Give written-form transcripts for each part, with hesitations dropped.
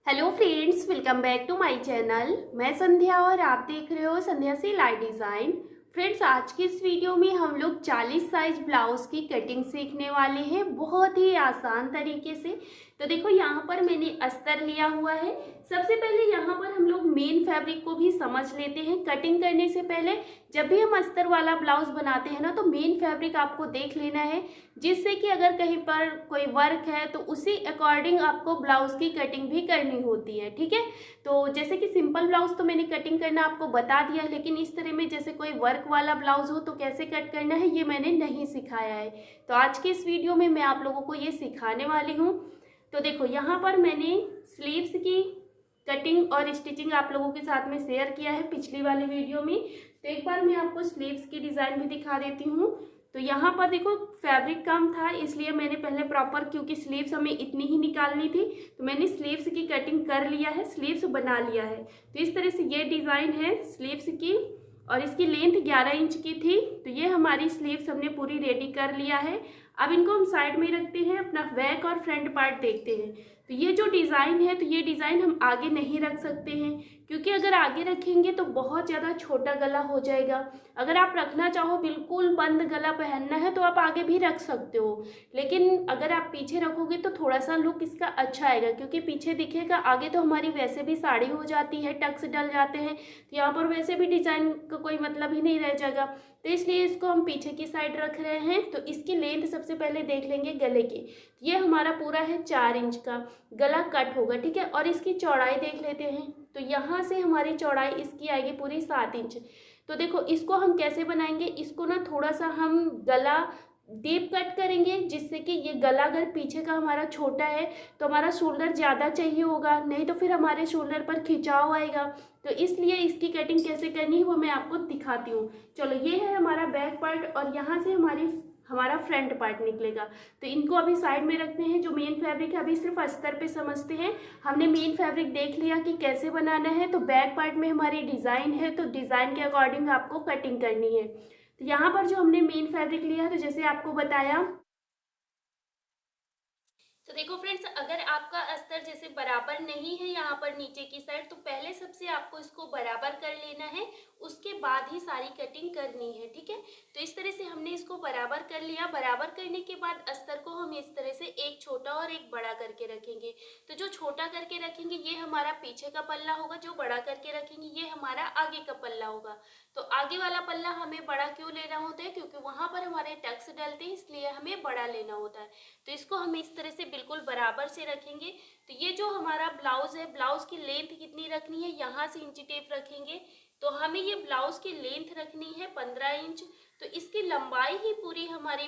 Hello friends, welcome back to my channel. मैं संध्या और आप देख रहे हो संध्या सिलाई डिज़ाइन। फ्रेंड्स, आज की इस वीडियो में हम लोग 40 साइज ब्लाउज की कटिंग सीखने वाले हैं बहुत ही आसान तरीके से। तो देखो, यहाँ पर मैंने अस्तर लिया हुआ है। सबसे पहले यहाँ पर हम लोग मेन फैब्रिक को भी समझ लेते हैं। कटिंग करने से पहले जब भी हम अस्तर वाला ब्लाउज बनाते हैं ना, तो मेन फैब्रिक आपको देख लेना है, जिससे कि अगर कहीं पर कोई वर्क है तो उसी अकॉर्डिंग आपको ब्लाउज की कटिंग भी करनी होती है। ठीक है, तो जैसे कि सिंपल ब्लाउज तो मैंने कटिंग करना आपको बता दिया है, लेकिन इस तरह में जैसे कोई वर्क वाला ब्लाउज हो तो कैसे कट करना है ये मैंने नहीं सिखाया है। तो आज के इस वीडियो में मैं आप लोगों को ये सिखाने वाली हूँ। तो देखो, यहाँ पर मैंने स्लीव्स की कटिंग और स्टिचिंग आप लोगों के साथ में शेयर किया है पिछली वाली वीडियो में। तो एक बार मैं आपको स्लीव्स की डिज़ाइन भी दिखा देती हूँ। तो यहाँ पर देखो, फैब्रिक कम था इसलिए मैंने पहले प्रॉपर, क्योंकि स्लीव्स हमें इतनी ही निकालनी थी, तो मैंने स्लीव्स की कटिंग कर लिया है, स्लीव्स बना लिया है। तो इस तरह से ये डिज़ाइन है स्लीव्स की, और इसकी लेंथ 11 इंच की थी। तो ये हमारी स्लीव्स हमने पूरी रेडी कर लिया है। अब इनको हम साइड में रखते हैं, अपना बैक और फ्रंट पार्ट देखते हैं। तो ये जो डिज़ाइन है, तो ये डिज़ाइन हम आगे नहीं रख सकते हैं, क्योंकि अगर आगे रखेंगे तो बहुत ज़्यादा छोटा गला हो जाएगा। अगर आप रखना चाहो, बिल्कुल बंद गला पहनना है, तो आप आगे भी रख सकते हो, लेकिन अगर आप पीछे रखोगे तो थोड़ा सा लुक इसका अच्छा आएगा, क्योंकि पीछे दिखेगा। आगे तो हमारी वैसे भी साड़ी हो जाती है, टक्स डल जाते हैं, तो यहाँ पर वैसे भी डिज़ाइन का कोई मतलब ही नहीं रह जाएगा। तो इसलिए इसको हम पीछे की साइड रख रहे हैं। तो इसकी लेंथ सबसे पहले देख लेंगे गले की। ये हमारा पूरा है 4 इंच का गला कट होगा। ठीक है, और इसकी चौड़ाई देख लेते हैं। तो यहाँ से हमारी चौड़ाई इसकी आएगी पूरी 7 इंच। तो देखो, इसको हम कैसे बनाएंगे, इसको ना थोड़ा सा हम गला डीप कट करेंगे, जिससे कि ये गला अगर पीछे का हमारा छोटा है तो हमारा शोल्डर ज़्यादा चाहिए होगा, नहीं तो फिर हमारे शोल्डर पर खिंचाव आएगा। तो इसलिए इसकी कटिंग कैसे करनी है वो मैं आपको दिखाती हूँ। चलो, ये है हमारा बैक पार्ट और यहाँ से हमारा फ्रंट पार्ट निकलेगा। तो इनको अभी साइड में रखते हैं। जो मेन फैब्रिक है अभी सिर्फ अस्तर पे समझते हैं। हमने मेन फैब्रिक देख लिया कि कैसे बनाना है। तो बैक पार्ट में हमारी डिज़ाइन है, तो डिज़ाइन के अकॉर्डिंग आपको कटिंग करनी है। तो यहाँ पर जो हमने मेन फैब्रिक लिया है, तो जैसे आपको बताया, तो देखो फ्रेंड्स, अगर आपका अस्तर जैसे बराबर नहीं है यहाँ पर नीचे की साइड, तो पहले सबसे आपको इसको बराबर कर लेना है, उसके बाद ही सारी कटिंग करनी है। ठीक है, तो इस तरह से हमने इसको बराबर कर लिया। बराबर करने के बाद अस्तर को हम इस तरह से एक छोटा और एक बड़ा करके रखेंगे। तो जो छोटा करके रखेंगे ये हमारा पीछे का पल्ला होगा, जो बड़ा करके रखेंगे ये हमारा आगे का पल्ला होगा। तो आगे वाला पल्ला हमें बड़ा क्यों लेना होता है, क्योंकि वहाँ पर हमारे टक्स डलते हैं, इसलिए हमें बड़ा लेना होता है। तो इसको हम इस तरह से बिल्कुल बराबर से रखेंगे। तो ये जो हमारा ब्लाउज है, ब्लाउज की लेंथ कितनी रखनी है, यहाँ से इंची टेप रखेंगे। तो हमें ये ब्लाउज की लेंथ रखनी है 15 इंच। तो इसकी लंबाई ही पूरी हमारी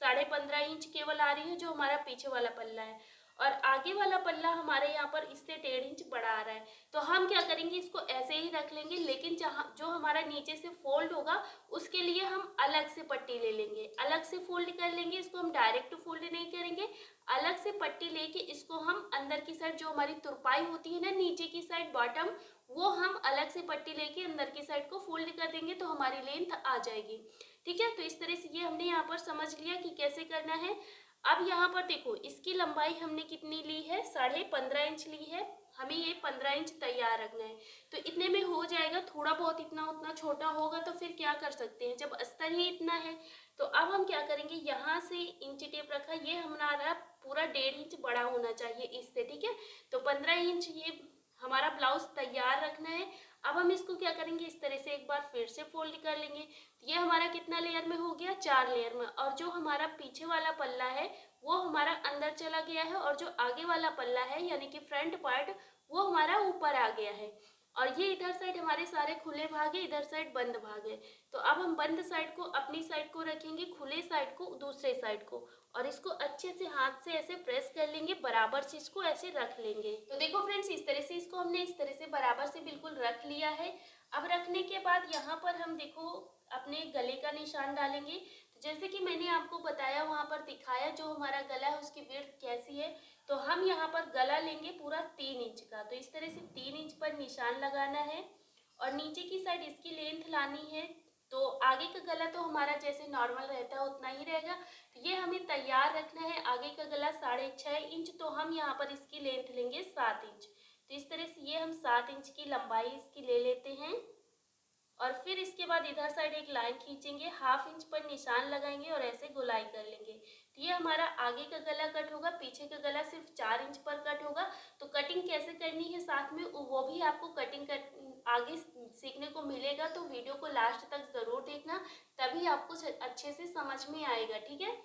15.5 इंच केवल आ रही है, जो हमारा पीछे वाला पल्ला है। और आगे वाला पल्ला हमारे यहाँ पर इससे 1.5 इंच बड़ा आ रहा है। तो हम क्या करेंगे, इसको ऐसे ही रख लेंगे, लेकिन जहाँ जो हमारा नीचे से फोल्ड होगा उसके लिए हम अलग से पट्टी ले लेंगे, अलग से फोल्ड कर लेंगे। इसको हम डायरेक्ट फोल्ड नहीं करेंगे, अलग से पट्टी लेके इसको हम अंदर की साइड, जो हमारी तुरपाई होती है ना नीचे की साइड बॉटम, वो हम अलग से पट्टी लेके अंदर की साइड को फोल्ड कर देंगे, तो हमारी लेंथ आ जाएगी। ठीक है, तो इस तरह से ये हमने यहाँ पर समझ लिया कि कैसे करना है। अब यहाँ पर देखो, इसकी लंबाई हमने कितनी ली है, 15.5 इंच ली है। हमें ये 15 इंच तैयार रखना है, तो इतने में हो जाएगा। थोड़ा बहुत इतना उतना छोटा होगा तो फिर क्या कर सकते हैं, जब अस्तर ही इतना है। तो अब हम क्या करेंगे, यहाँ से इंची टेप रखा, ये हमारा पूरा 1.5 इंच बड़ा होना चाहिए इससे। ठीक है, तो 15 इंच ये हमारा ब्लाउज तैयार रखना है। अब हम इसको क्या करेंगे, इस तरह से एक बार फिर से फोल्ड कर लेंगे। तो ये हमारा कितना लेयर में हो गया, 4 लेयर में। और जो हमारा पीछे वाला पल्ला है वो हमारा अंदर चला गया है, और जो आगे वाला पल्ला है यानी कि फ्रंट पार्ट, वो हमारा ऊपर आ गया है। और ये इधर साइड हमारे सारे खुले भाग है, इधर साइड बंद भाग है। तो अब हम बंद साइड को अपनी साइड को रखेंगे, खुले साइड को दूसरे साइड को, और इसको अच्छे से हाथ से ऐसे प्रेस कर लेंगे, बराबर से इसको ऐसे रख लेंगे। तो देखो फ्रेंड्स, इस तरह से इसको हमने इस तरह से बराबर से बिल्कुल रख लिया है। अब रखने के बाद यहाँ पर हम देखो अपने गले का निशान डालेंगे। तो जैसे कि मैंने आपको बताया, वहाँ पर दिखाया जो हमारा गला है उसकी विड्थ कैसी है। तो हम यहाँ पर गला लेंगे पूरा 3 इंच का। तो इस तरह से 3 इंच पर निशान लगाना है, और नीचे की साइड इसकी लेंथ लानी है। तो आगे का गला तो हमारा जैसे नॉर्मल रहता है उतना ही रहेगा। तो ये हमें तैयार रखना है। आगे का गला 6.5 इंच, तो हम यहाँ पर इसकी लेंथ लेंगे 7 इंच। तो इस तरह से ये हम 7 इंच की लंबाई इसकी ले लेते हैं और फिर इसके बाद इधर साइड एक लाइन खींचेंगे, 1/2 इंच पर निशान लगाएंगे और ऐसे गोलाई कर लेंगे। तो ये हमारा आगे का गला कट होगा, पीछे का गला सिर्फ 4 इंच पर कट होगा। तो कटिंग कैसे करनी है साथ में वो भी आपको कटिंग कर आगे सीखने को मिलेगा, तो वीडियो को लास्ट तक ज़रूर देखना, तभी आपको अच्छे से समझ में आएगा, ठीक है।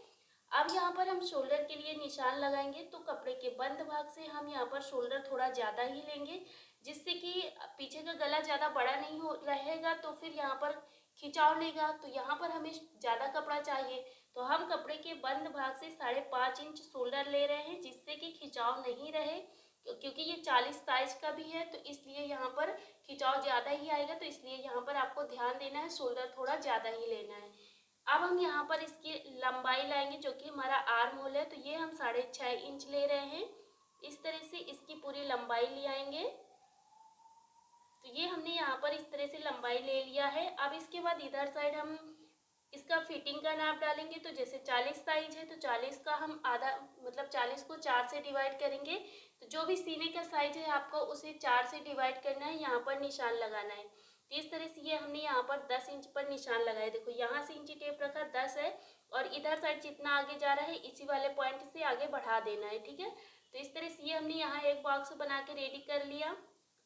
अब यहाँ पर हम शोल्डर के लिए निशान लगाएंगे, तो कपड़े के बंद भाग से हम यहाँ पर शोल्डर थोड़ा ज़्यादा ही लेंगे, जिससे कि पीछे का गला ज़्यादा बड़ा नहीं हो रहेगा, तो फिर यहाँ पर खिंचाव लेगा। तो यहाँ पर हमें ज़्यादा कपड़ा चाहिए, तो हम कपड़े के बंद भाग से 5.5 इंच शोल्डर ले रहे हैं, जिससे कि खिंचाव नहीं रहे, क्योंकि ये 40 साइज का भी है, तो इसलिए यहाँ पर खिंचाव ज़्यादा ही आएगा। तो इसलिए यहाँ पर आपको ध्यान देना है, शोल्डर थोड़ा ज़्यादा ही लेना है। अब हम यहाँ पर इसकी लंबाई लाएंगे, जो कि हमारा आर्म होल है, तो ये हम 6.5 इंच ले रहे हैं। इस तरह से इसकी पूरी लंबाई ले आएंगे। तो ये हमने यहाँ पर इस तरह से लंबाई ले लिया है। अब इसके बाद इधर साइड हम इसका फिटिंग का नाप डालेंगे। तो जैसे 40 साइज है, तो 40 का हम आधा, मतलब 40 को 4 से डिवाइड करेंगे। तो जो भी सीने का साइज है आपको उसे 4 से डिवाइड करना है, यहाँ पर निशान लगाना है। तो इस तरह से ये हमने यहाँ पर 10 इंच पर निशान लगाया। देखो यहाँ से इंची टेप रखा 10 है, और इधर साइड जितना आगे जा रहा है इसी वाले पॉइंट से आगे बढ़ा देना है, ठीक है। तो इस तरह से ये हमने यहाँ एक बॉक्स बना के रेडी कर लिया।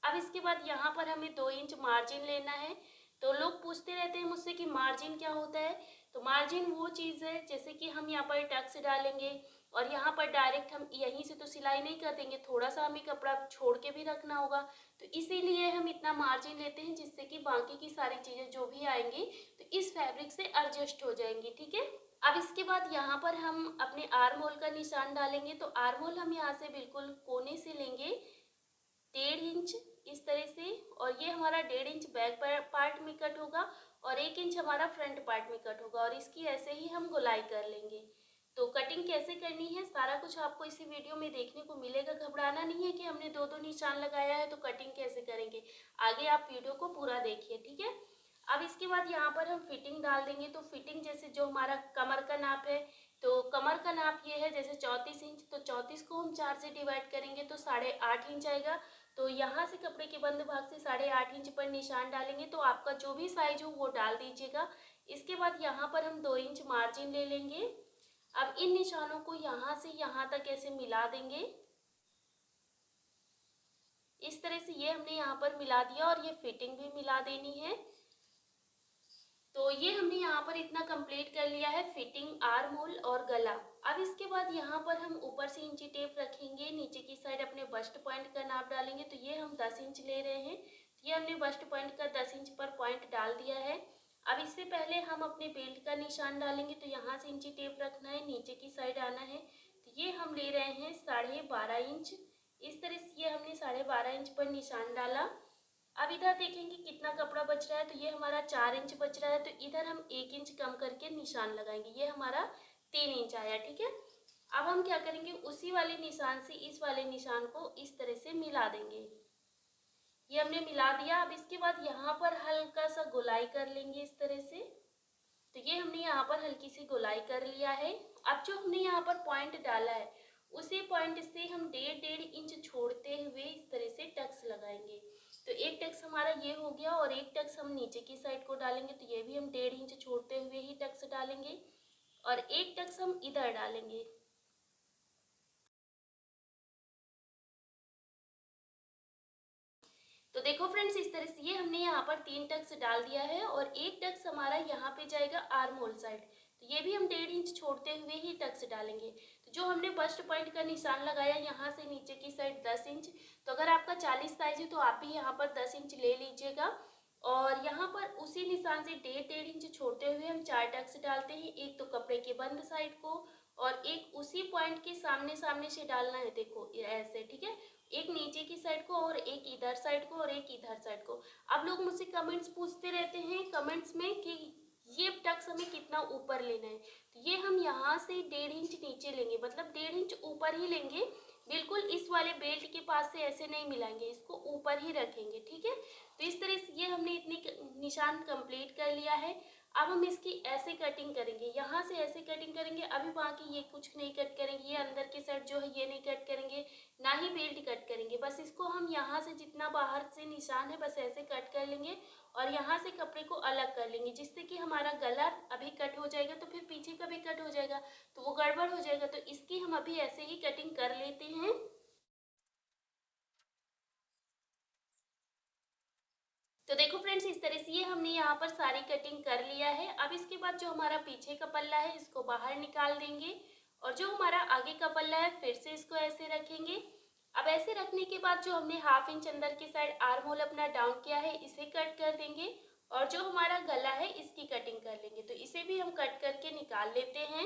अब इसके बाद यहाँ पर हमें 2 इंच मार्जिन लेना है। तो लोग पूछते रहते हैं मुझसे कि मार्जिन क्या होता है। तो मार्जिन वो चीज़ है, जैसे कि हम यहाँ पर टक्स डालेंगे और यहाँ पर डायरेक्ट हम यहीं से तो सिलाई नहीं कर देंगे, थोड़ा सा हमें कपड़ा छोड़ के भी रखना होगा। तो इसीलिए हम इतना मार्जिन लेते हैं, जिससे कि बाकी की सारी चीज़ें जो भी आएंगी तो इस फैब्रिक से एडजस्ट हो जाएंगी, ठीक है। अब इसके बाद यहाँ पर हम अपने आर्म होल का निशान डालेंगे। तो आर्म होल हम यहाँ से बिल्कुल कोने से लेंगे 1.5 इंच इस तरह से, और ये हमारा 1.5 इंच बैक पार्ट में कट होगा और 1 इंच हमारा फ्रंट पार्ट में कट होगा, और इसकी ऐसे ही हम गोलाई कर लेंगे। तो कटिंग कैसे करनी है सारा कुछ आपको इसी वीडियो में देखने को मिलेगा। घबराना नहीं है कि हमने 2-2 निशान लगाया है तो कटिंग कैसे करेंगे, आगे आप वीडियो को पूरा देखिए, ठीक है। अब इसके बाद यहाँ पर हम फिटिंग डाल देंगे। तो फिटिंग जैसे जो हमारा कमर का नाप है, तो कमर का नाप ये है जैसे 34 इंच, तो 34 को हम 4 से डिवाइड करेंगे तो 8.5 इंच आएगा। तो यहाँ से कपड़े के बंद भाग से 8.5 इंच पर निशान डालेंगे। तो आपका जो भी साइज हो वो डाल दीजिएगा। इसके बाद यहाँ पर हम 2 इंच मार्जिन ले लेंगे। अब इन निशानों को यहाँ से यहाँ तक ऐसे मिला देंगे। इस तरह से ये हमने यहाँ पर मिला दिया, और ये फिटिंग भी मिला देनी है। तो ये हमने यहाँ पर इतना कंप्लीट कर लिया है, फिटिंग, आर्म होल और गला। अब इसके बाद यहाँ पर हम ऊपर से इंची टेप रखेंगे, नीचे की साइड अपने बस्ट पॉइंट का नाप डालेंगे। तो ये हम 10 इंच ले रहे हैं, तो ये हमने बस्ट पॉइंट का 10 इंच पर पॉइंट डाल दिया है। अब इससे पहले हम अपने बेल्ट का निशान डालेंगे। तो यहाँ से इंची टेप रखना है, नीचे की साइड आना है। तो ये हम ले रहे हैं 12.5 इंच। इस तरह से ये हमने 12.5 इंच पर निशान डाला। अब इधर देखेंगे कितना कपड़ा बच रहा है। तो ये हमारा 4 इंच बच रहा है, तो इधर हम 1 इंच कम करके निशान लगाएंगे। ये हमारा 3 इंच आया, ठीक है। अब हम क्या करेंगे, उसी वाले निशान से इस वाले निशान को इस तरह से मिला देंगे। ये हमने मिला दिया। अब इसके बाद यहाँ पर हल्का सा गोलाई कर लेंगे इस तरह से। तो ये हमने यहाँ पर हल्की सी गोलाई कर लिया है। अब जो हमने यहाँ पर पॉइंट डाला है, उसी पॉइंट से हम 1.5 इंच छोड़ते हुए इस तरह से टक्स लगाएंगे। तो एक टक्स हमारा ये हो गया, और एक टक्स हम नीचे की साइड को डालेंगे। तो ये भी हम 1.5 इंच छोड़ते हुए ही टक्स डालेंगे, और एक टक्स हम इधर डालेंगे। तो देखो फ्रेंड्स, इस तरह से ये हमने यहाँ पर 3 टक्स डाल दिया है, और एक टक्स हमारा यहाँ पे जाएगा आर्म होल साइड। तो ये भी हम 1.5 इंच छोड़ते हुए ही टक्स डालेंगे। तो जो हमने बस्ट पॉइंट का निशान लगाया यहाँ से नीचे की साइड 10 इंच, तो अगर आपका 40 साइज है तो आप भी यहाँ पर 10 इंच ले लीजिएगा। और यहाँ पर उसी निशान से 1.5 इंच छोड़ते हुए हम 4 टक्स डालते हैं। एक तो कपड़े के बंद साइड को, और एक उसी पॉइंट के सामने सामने से डालना है, देखो ऐसे, ठीक है। एक नीचे की साइड को, और एक इधर साइड को, और एक इधर साइड को। अब लोग मुझसे कमेंट्स पूछते रहते हैं कमेंट्स में कि ये टक्स हमें कितना ऊपर लेना है। तो ये हम यहाँ से 1.5 इंच नीचे लेंगे, मतलब 1.5 इंच ऊपर ही लेंगे। बिल्कुल इस वाले बेल्ट के पास से ऐसे नहीं मिलाएंगे, इसको ऊपर ही रखेंगे, ठीक है। तो इस तरह से ये हमने इतनी निशान कंप्लीट कर लिया है। अब हम इसकी ऐसे कटिंग करेंगे, यहाँ से ऐसे कटिंग करेंगे। अभी बाकी ये कुछ नहीं कट करेंगे, ये अंदर की साइड जो है ये नहीं कट करेंगे, ना ही बेल्ट कट करेंगे। बस इसको हम यहाँ से जितना बाहर से निशान है बस ऐसे कट कर लेंगे और यहाँ से कपड़े को अलग कर लेंगे, जिससे कि हमारा गला अभी कट हो जाएगा तो फिर पीछे का भी कट हो जाएगा, तो वो गड़बड़ हो जाएगा। तो इसकी हम अभी ऐसे ही कटिंग कर लेते हैं। तो देखो फ्रेंड्स, इस तरह से ये हमने यहाँ पर सारी कटिंग कर लिया है। अब इसके बाद जो हमारा पीछे का पल्ला है इसको बाहर निकाल देंगे और जो हमारा आगे का पल्ला है फिर से इसको ऐसे रखेंगे। अब ऐसे रखने के बाद जो हमने 1/2 इंच अंदर की साइड आर्म होल अपना डाउन किया है इसे कट कर देंगे और जो हमारा गला है इसकी कटिंग कर लेंगे। तो इसे भी हम कट करके निकाल लेते हैं।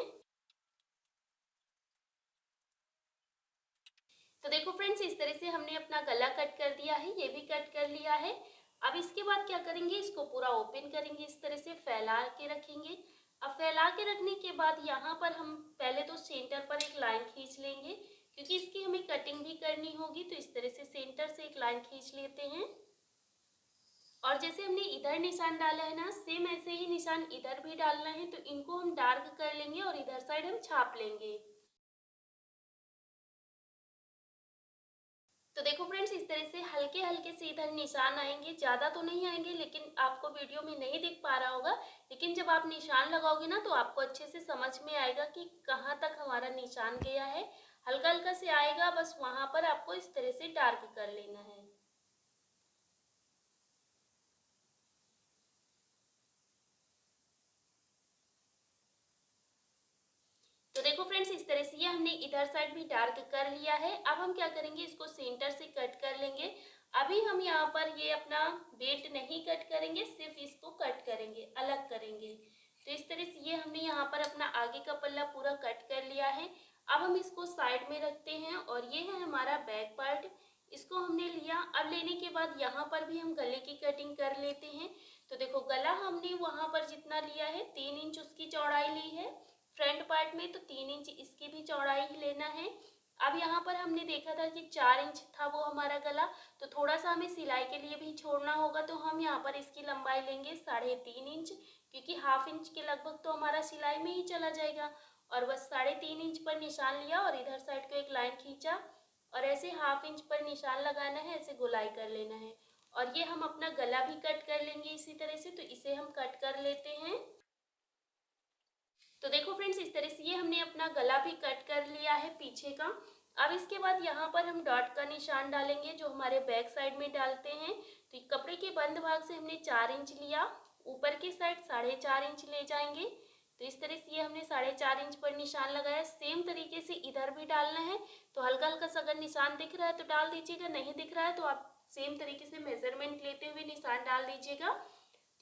तो देखो फ्रेंड्स, इस तरह से हमने अपना गला कट कर दिया है, ये भी कट कर लिया है। अब इसके बाद क्या करेंगे, इसको पूरा ओपन करेंगे, इस तरह से फैला के रखेंगे। अब फैला के रखने के बाद यहाँ पर हम पहले तो सेंटर पर एक लाइन खींच लेंगे, क्योंकि इसकी हमें कटिंग भी करनी होगी। तो इस तरह से सेंटर से एक लाइन खींच लेते हैं और जैसे हमने इधर निशान डाला है ना, सेम ऐसे ही निशान इधर भी डालना है। तो इनको हम डार्क कर लेंगे और इधर साइड हम छाप लेंगे। तो देखो फ्रेंड्स, इस तरह से हल्के हल्के से इधर निशान आएंगे, ज़्यादा तो नहीं आएंगे, लेकिन आपको वीडियो में नहीं दिख पा रहा होगा। लेकिन जब आप निशान लगाओगे ना तो आपको अच्छे से समझ में आएगा कि कहाँ तक हमारा निशान गया है। हल्का हल्का से आएगा, बस वहाँ पर आपको इस तरह से डार्क कर लेना है। तो देखो फ्रेंड्स, इस तरह से ये हमने इधर साइड भी डार्क कर लिया है। अब हम क्या करेंगे, इसको सेंटर से कट कर लेंगे। अभी हम यहाँ पर ये अपना बेल्ट नहीं कट करेंगे, सिर्फ इसको कट करेंगे, अलग करेंगे। तो इस तरह से ये हमने यहाँ पर अपना आगे का पल्ला पूरा कट कर लिया है। अब हम इसको साइड में रखते हैं और ये है हमारा बैक पार्ट। इसको हमने लिया। अब लेने के बाद यहाँ पर भी हम गले की कटिंग कर लेते हैं। तो देखो, गला हमने वहाँ पर जितना लिया है 3 इंच उसकी चौड़ाई ली है फ्रंट पार्ट में, तो 3 इंच इसकी भी चौड़ाई ही लेना है। अब यहाँ पर हमने देखा था कि 4 इंच था वो हमारा गला, तो थोड़ा सा हमें सिलाई के लिए भी छोड़ना होगा। तो हम यहाँ पर इसकी लंबाई लेंगे 3.5 इंच, क्योंकि 1/2 इंच के लगभग तो हमारा सिलाई में ही चला जाएगा। और बस 3.5 इंच पर निशान लिया और इधर साइड को एक लाइन खींचा और ऐसे 1/2 इंच पर निशान लगाना है, ऐसे गोलाई कर लेना है। और ये हम अपना गला भी कट कर लेंगे इसी तरह से। तो इसे हम कट कर लेते हैं। तो देखो फ्रेंड्स, इस तरह से ये हमने अपना गला भी कट कर लिया है पीछे का। अब इसके बाद यहाँ पर हम डॉट का निशान डालेंगे, जो हमारे बैक साइड में डालते हैं। तो कपड़े के बंद भाग से हमने 4 इंच लिया, ऊपर की साइड 4.5 इंच ले जाएंगे। तो इस तरह से ये हमने 4.5 इंच पर निशान लगाया। सेम तरीके से इधर भी डालना है। तो हल्का हल्का सा अगर निशान दिख रहा है तो डाल दीजिएगा, नहीं दिख रहा है तो आप सेम तरीके से मेजरमेंट लेते हुए निशान डाल दीजिएगा।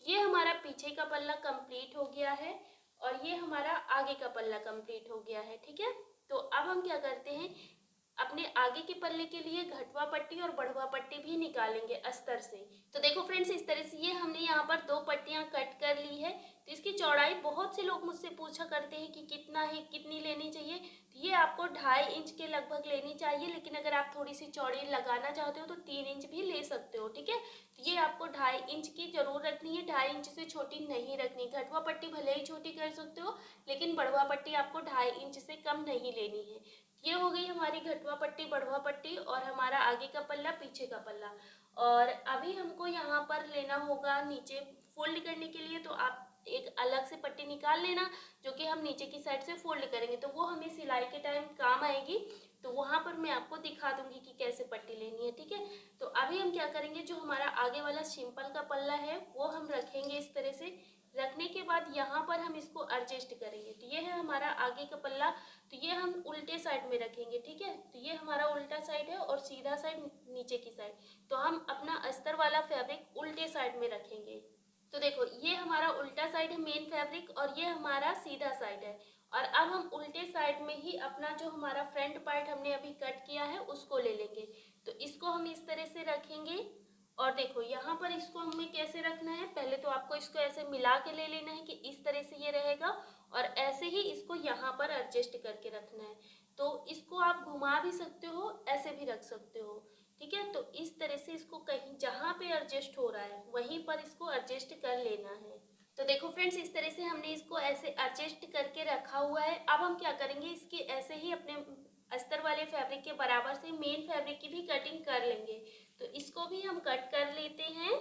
ये हमारा पीछे का पल्ला कंप्लीट हो गया है और ये हमारा आगे का पल्ला कंप्लीट हो गया है। ठीक है, तो अब हम क्या करते हैं, अपने आगे के पल्ले के लिए घटवा पट्टी और बढ़वा पट्टी भी निकालेंगे अस्तर से। तो देखो फ्रेंड्स, इस तरह से ये हमने यहाँ पर 2 पट्टियाँ कट कर ली है। तो इसकी चौड़ाई बहुत से लोग मुझसे पूछा करते हैं कि कितना है, कितनी लेनी चाहिए। तो ये आपको 2.5 इंच के लगभग लेनी चाहिए, लेकिन अगर आप थोड़ी सी चौड़ी लगाना चाहते हो तो 3 इंच भी ले सकते हो। ठीक है, तो ये आपको 2.5 इंच की जरूर रखनी है, 2.5 इंच से छोटी नहीं रखनी। घटवा पट्टी भले ही छोटी कर सकते हो, लेकिन बढ़वा पट्टी आपको 2.5 इंच से कम नहीं लेनी है। ये हो गई हमारी घटवा पट्टी, बढ़वा पट्टी और हमारा आगे का पल्ला, पीछे का पल्ला। और अभी हमको यहाँ पर लेना होगा नीचे फोल्ड करने के लिए। तो आप एक अलग से पट्टी निकाल लेना, जो कि हम नीचे की साइड से फोल्ड करेंगे, तो वो हमें सिलाई के टाइम काम आएगी। तो वहाँ पर मैं आपको दिखा दूंगी कि कैसे पट्टी लेनी है। ठीक है, तो अभी हम क्या करेंगे, जो हमारा आगे वाला सिंपल का पल्ला है वो हम रखेंगे इस तरह से। रखने के बाद यहाँ पर हम इसको एडजस्ट करेंगे। तो ये है हमारा आगे का पल्ला, तो ये हम उल्टे साइड में रखेंगे। ठीक है, तो ये हमारा उल्टा साइड है और सीधा साइड नीचे की साइड। तो हम अपना अस्तर वाला फैब्रिक उल्टे साइड में रखेंगे। तो देखो, ये हमारा उल्टा साइड है मेन फैब्रिक और ये हमारा सीधा साइड है। और अब हम उल्टे साइड में ही अपना जो हमारा फ्रंट पार्ट हमने अभी कट किया है उसको ले लेंगे। तो इसको हम इस तरह से रखेंगे। और देखो, यहाँ पर इसको हमें कैसे रखना है, पहले तो आपको इसको ऐसे मिला के ले लेना है कि इस तरह से ये रहेगा, और ऐसे ही इसको यहाँ पर एडजस्ट करके रखना है। तो इसको आप घुमा भी सकते हो, ऐसे भी रख सकते हो। ठीक है, तो इस तरह से इसको कहीं जहाँ पे एडजस्ट हो रहा है वहीं पर इसको एडजस्ट कर लेना है। तो देखो फ्रेंड्स, इस तरह से हमने इसको ऐसे एडजस्ट करके रखा हुआ है। अब हम क्या करेंगे, इसके ऐसे ही अपने अस्तर वाले फैब्रिक के बराबर से मेन फैब्रिक की भी कटिंग कर लेंगे। तो इसको भी हम कट कर लेते हैं।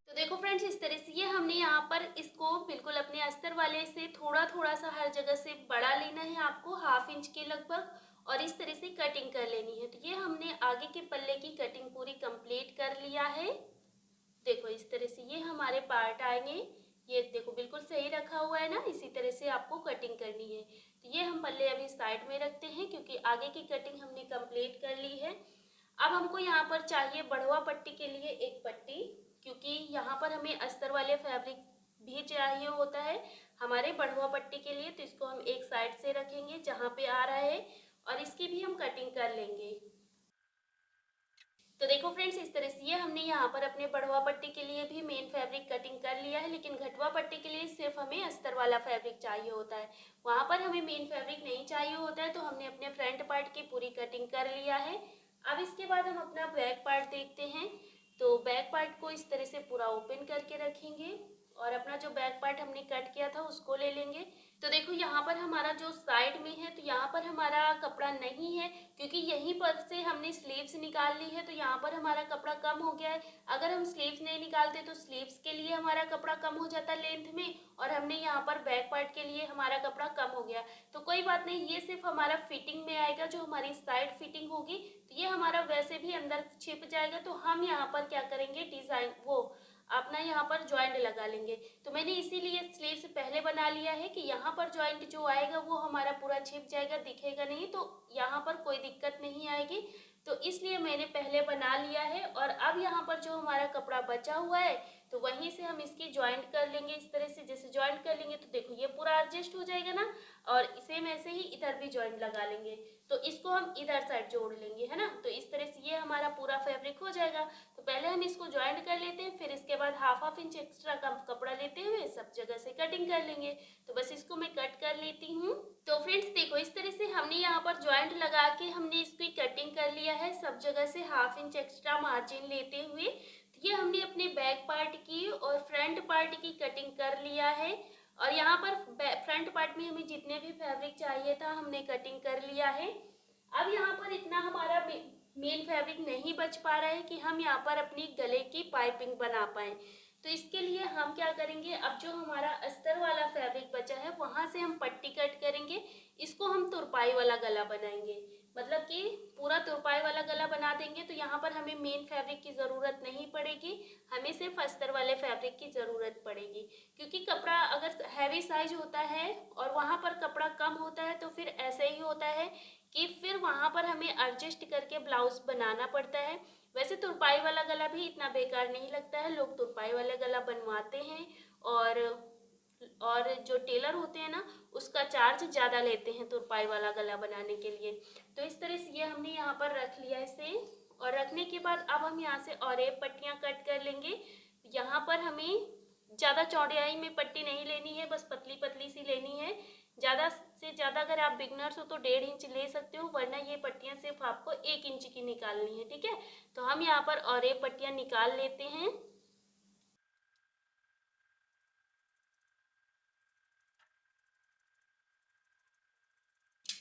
तो देखो फ्रेंड्स, इस तरह से ये हमने यहाँ पर इसको बिल्कुल अपने अस्तर वाले से थोड़ा थोड़ा सा हर जगह से बढ़ा लेना है आपको, 1/2 इंच के लगभग, और इस तरह से कटिंग कर लेनी है। तो ये हमने आगे के पल्ले की कटिंग पूरी कंप्लीट कर लिया है। देखो इस तरह से ये हमारे पार्ट आएंगे। ये देखो बिल्कुल सही रखा हुआ है ना, इसी तरह से आपको कटिंग करनी है। तो ये हम पल्ले अभी साइड में रखते हैं क्योंकि आगे की कटिंग हमने कंप्लीट कर ली है। अब हमको यहाँ पर चाहिए बढ़वा पट्टी के लिए एक पट्टी, क्योंकि यहाँ पर हमें अस्तर वाले फैब्रिक भी चाहिए होता है हमारे बढ़वा पट्टी के लिए। तो इसको हम एक साइड से रखेंगे जहाँ पे आ रहा है, और इसकी भी हम कटिंग कर लेंगे। तो देखो फ्रेंड्स, इस तरह से ये हमने यहाँ पर अपने बढ़वा पट्टी के लिए भी मेन फैब्रिक कटिंग कर लिया है, लेकिन घटवा पट्टी के लिए सिर्फ हमें अस्तर वाला फैब्रिक चाहिए होता है। वहाँ पर हमें मेन फैब्रिक नहीं चाहिए होता है, तो हमने अपने फ्रंट पार्ट की पूरी कटिंग कर लिया है। अब इसके बाद हम अपना बैक पार्ट देखते हैं। तो बैक पार्ट को इस तरह से पूरा ओपन करके रखेंगे, और अपना जो बैक पार्ट हमने कट किया था उसको ले लेंगे। तो देखो यहाँ पर हमारा जो साइड में है, तो यहाँ पर हमारा कपड़ा नहीं है, क्योंकि यहीं पर से हमने स्लीव्स निकाल ली है। तो यहाँ पर हमारा कपड़ा कम हो गया है। अगर हम स्लीव्स नहीं निकालते तो स्लीव्स के लिए हमारा कपड़ा कम हो जाता लेंथ में, और हमने यहाँ पर बैक पार्ट के लिए हमारा कपड़ा कम हो गया। तो कोई बात नहीं, ये सिर्फ हमारा फिटिंग में आएगा, जो हमारी साइड फिटिंग होगी। तो ये हमारा वैसे भी अंदर छिप जाएगा। तो हम यहाँ पर क्या करेंगे, डिजाइन वो अपना यहाँ पर ज्वाइंट लगा लेंगे। तो मैंने इसीलिए स्लीव्स पहले बना लिया है कि यहाँ पर ज्वाइंट जो आएगा वो हमारा पूरा छिप जाएगा, दिखेगा नहीं, तो यहाँ पर कोई दिक्कत नहीं आएगी। तो इसलिए मैंने पहले बना लिया है। और अब यहाँ पर जो हमारा कपड़ा बचा हुआ है, तो वहीं से हम इसकी ज्वाइंट कर लेंगे। इस तरह से जैसे ज्वाइंट कर लेंगे तो देखो ये पूरा एडजस्ट हो जाएगा ना, और सेम ऐसे ही इधर भी ज्वाइंट लगा लेंगे। तो इसको हम इधर साइड जोड़ लेंगे, है ना। तो इस तरह से ये हमारा पूरा फैब्रिक हो जाएगा। तो पहले हम इसको ज्वाइंट कर लेते हैं, फिर इसके बाद 1/2 इंच एक्स्ट्रा कपड़ा लेते हुए सब जगह से कटिंग कर लेंगे। तो बस इसको मैं कट कर लेती हूँ। तो फ्रेंड्स देखो, इस तरह से हमने यहाँ पर ज्वाइंट लगा के हमने इसकी कटिंग कर लिया है, सब जगह से 1/2 इंच एक्स्ट्रा मार्जिन लेते हुए। ये हमने अपने बैक पार्ट की और फ्रंट पार्ट की कटिंग कर लिया है। और यहाँ पर फ्रंट पार्ट में हमें जितने भी फैब्रिक चाहिए था हमने कटिंग कर लिया है। अब यहाँ पर इतना हमारा मेन फैब्रिक नहीं बच पा रहा है कि हम यहाँ पर अपनी गले की पाइपिंग बना पाए। तो इसके लिए हम क्या करेंगे, अब जो हमारा अस्तर वाला फैब्रिक बचा है वहां से हम पट्टी कट करेंगे। इसको हम तुरपाई वाला गला बनाएंगे, मतलब कि पूरा तुरपाई वाला गला बना देंगे। तो यहाँ पर हमें मेन फैब्रिक की ज़रूरत नहीं पड़ेगी, हमें सिर्फ अस्तर वाले फैब्रिक की ज़रूरत पड़ेगी। क्योंकि कपड़ा अगर हैवी साइज होता है और वहाँ पर कपड़ा कम होता है, तो फिर ऐसे ही होता है कि फिर वहाँ पर हमें एडजस्ट करके ब्लाउज बनाना पड़ता है। वैसे तुरपाई वाला गला भी इतना बेकार नहीं लगता है, लोग तुरपाई वाला गला बनवाते हैं। और जो टेलर होते हैं ना, उसका चार्ज ज़्यादा लेते हैं तुरपाई वाला गला बनाने के लिए। तो इस तरह से ये हमने यहाँ पर रख लिया इसे। और रखने के बाद अब हम यहाँ से और एक पट्टियाँ कट कर लेंगे। यहाँ पर हमें ज़्यादा चौड़ाई में पट्टी नहीं लेनी है, बस पतली पतली सी लेनी है। ज़्यादा से ज़्यादा अगर आप बिगनर्स हो तो 1.5 इंच ले सकते हो, वरना ये पट्टियाँ सिर्फ आपको 1 इंच की निकालनी है, ठीक है। तो हम यहाँ पर और एक पट्टियाँ निकाल लेते हैं।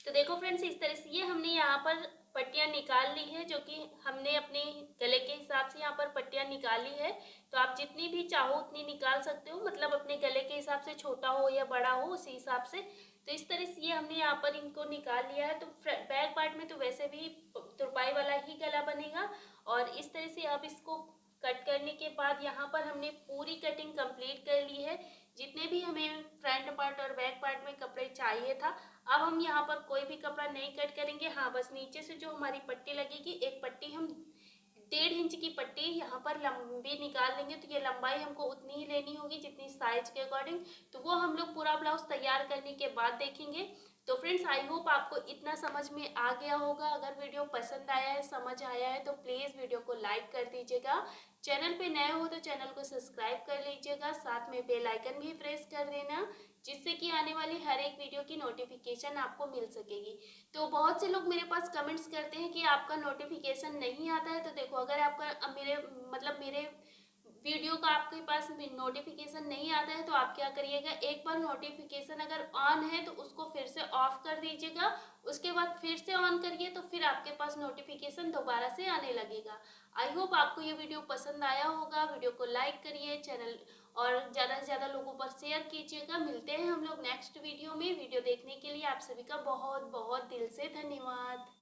तो देखो फ्रेंड्स, इस तरह से ये हमने यहाँ पर पट्टियाँ निकाल ली है, जो कि हमने अपने गले के हिसाब से यहाँ पर पट्टियाँ निकाली है। तो आप जितनी भी चाहो उतनी निकाल सकते हो, मतलब अपने गले के हिसाब से, छोटा हो या बड़ा हो उसी हिसाब से। तो इस तरह से ये हमने यहाँ पर इनको निकाल लिया है। तो बैक पार्ट में तो वैसे भी तुरपाई वाला ही गला बनेगा। और इस तरह से अब इसको कट करने के बाद यहाँ पर हमने पूरी कटिंग कंप्लीट कर ली है, जितने भी हमें फ्रंट पार्ट और बैक पार्ट में कपड़े चाहिए था। अब हम यहाँ पर कोई भी कपड़ा नहीं कट करेंगे। हाँ, बस नीचे से जो हमारी पट्टी लगेगी, एक पट्टी हम 1.5 इंच की पट्टी यहाँ पर लंबी निकाल लेंगे। तो ये लंबाई हमको उतनी ही लेनी होगी जितनी साइज के अकॉर्डिंग। तो वो हम लोग पूरा ब्लाउज तैयार करने के बाद देखेंगे। तो फ्रेंड्स आई होप आपको इतना समझ में आ गया होगा। अगर वीडियो पसंद आया है, समझ आया है, तो प्लीज़ वीडियो को लाइक कर दीजिएगा। चैनल पे नए हो तो चैनल को सब्सक्राइब कर लीजिएगा, साथ में बेल आइकन भी प्रेस कर देना, जिससे कि आने वाली हर एक वीडियो की नोटिफिकेशन आपको मिल सकेगी। तो बहुत से लोग मेरे पास कमेंट्स करते हैं कि आपका नोटिफिकेशन नहीं आता है। तो देखो, अगर आपका मेरे वीडियो का आपके पास नोटिफिकेशन नहीं आता है तो आप क्या करिएगा, एक बार नोटिफिकेशन अगर ऑन है तो उसको फिर से ऑफ कर दीजिएगा, उसके बाद फिर से ऑन करिए तो फिर आपके पास नोटिफिकेशन दोबारा से आने लगेगा। आई होप आपको ये वीडियो पसंद आया होगा। वीडियो को लाइक करिए, चैनल और ज़्यादा से ज़्यादा लोगों पर शेयर कीजिएगा। मिलते हैं हम लोग नेक्स्ट वीडियो में। वीडियो देखने के लिए आप सभी का बहुत बहुत दिल से धन्यवाद।